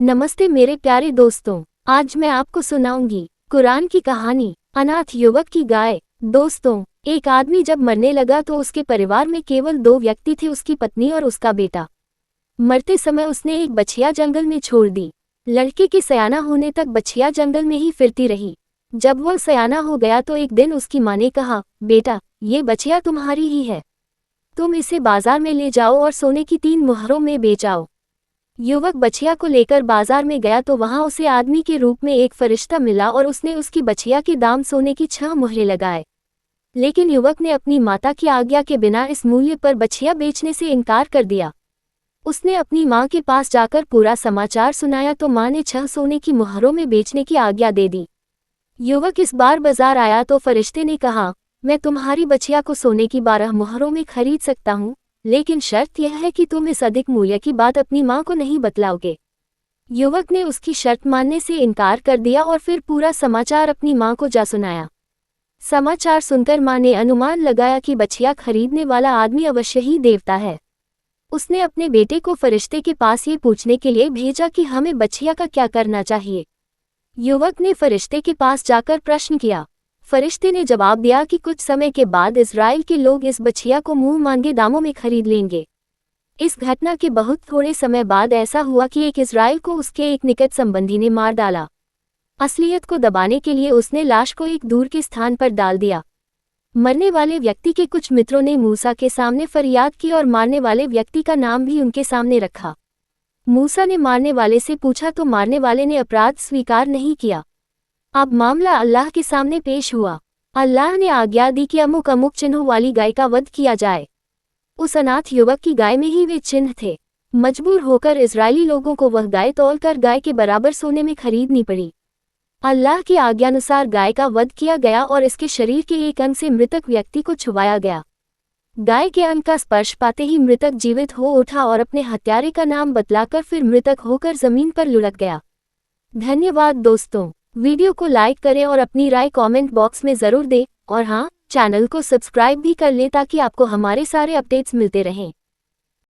नमस्ते मेरे प्यारे दोस्तों, आज मैं आपको सुनाऊंगी कुरान की कहानी अनाथ युवक की गाय। दोस्तों, एक आदमी जब मरने लगा तो उसके परिवार में केवल 2 व्यक्ति थे, उसकी पत्नी और उसका बेटा। मरते समय उसने एक बछिया जंगल में छोड़ दी। लड़के के सयाना होने तक बछिया जंगल में ही फिरती रही। जब वह सयाना हो गया तो एक दिन उसकी माँ ने कहा, बेटा, ये बछिया तुम्हारी ही है, तुम इसे बाजार में ले जाओ और सोने की 3 मुहरों में बेच आओ। युवक बछिया को लेकर बाजार में गया तो वहां उसे आदमी के रूप में एक फरिश्ता मिला और उसने उसकी बछिया के दाम सोने की 6 मुहरें लगाए। लेकिन युवक ने अपनी माता की आज्ञा के बिना इस मूल्य पर बछिया बेचने से इनकार कर दिया। उसने अपनी माँ के पास जाकर पूरा समाचार सुनाया तो माँ ने 6 सोने की मुहरों में बेचने की आज्ञा दे दी। युवक इस बार बाजार आया तो फरिश्ते ने कहा, मैं तुम्हारी बछिया को सोने की 12 मुहरों में खरीद सकता हूँ, लेकिन शर्त यह है कि तुम इस अधिक मूल्य की बात अपनी माँ को नहीं बतलाओगे। युवक ने उसकी शर्त मानने से इनकार कर दिया और फिर पूरा समाचार अपनी माँ को जा सुनाया। समाचार सुनकर माँ ने अनुमान लगाया कि बछिया खरीदने वाला आदमी अवश्य ही देवता है। उसने अपने बेटे को फरिश्ते के पास ये पूछने के लिए भेजा कि हमें बछिया का क्या करना चाहिए। युवक ने फरिश्ते के पास जाकर प्रश्न किया। फरिश्ते ने जवाब दिया कि कुछ समय के बाद इज़राइल के लोग इस बछिया को मुंह मांगे दामों में खरीद लेंगे। इस घटना के बहुत थोड़े समय बाद ऐसा हुआ कि एक इज़राइल को उसके एक निकट संबंधी ने मार डाला। असलियत को दबाने के लिए उसने लाश को एक दूर के स्थान पर डाल दिया। मरने वाले व्यक्ति के कुछ मित्रों ने मूसा के सामने फरियाद की और मारने वाले व्यक्ति का नाम भी उनके सामने रखा। मूसा ने मारने वाले से पूछा तो मारने वाले ने अपराध स्वीकार नहीं किया। अब मामला अल्लाह के सामने पेश हुआ। अल्लाह ने आज्ञा दी कि अमुक अमुक चिन्हों वाली गाय का वध किया जाए। उस अनाथ युवक की गाय में ही वे चिन्ह थे। मजबूर होकर इजरायली लोगों को वह गाय तौलकर गाय के बराबर सोने में खरीदनी पड़ी। अल्लाह की आज्ञानुसार गाय का वध किया गया और इसके शरीर के एक अंग से मृतक व्यक्ति को छुपाया गया। गाय के अंग का स्पर्श पाते ही मृतक जीवित हो उठा और अपने हत्यारे का नाम बतलाकर फिर मृतक होकर जमीन पर लुढ़क गया। धन्यवाद दोस्तों, वीडियो को लाइक करें और अपनी राय कमेंट बॉक्स में ज़रूर दें और हाँ, चैनल को सब्सक्राइब भी कर लें ताकि आपको हमारे सारे अपडेट्स मिलते रहें।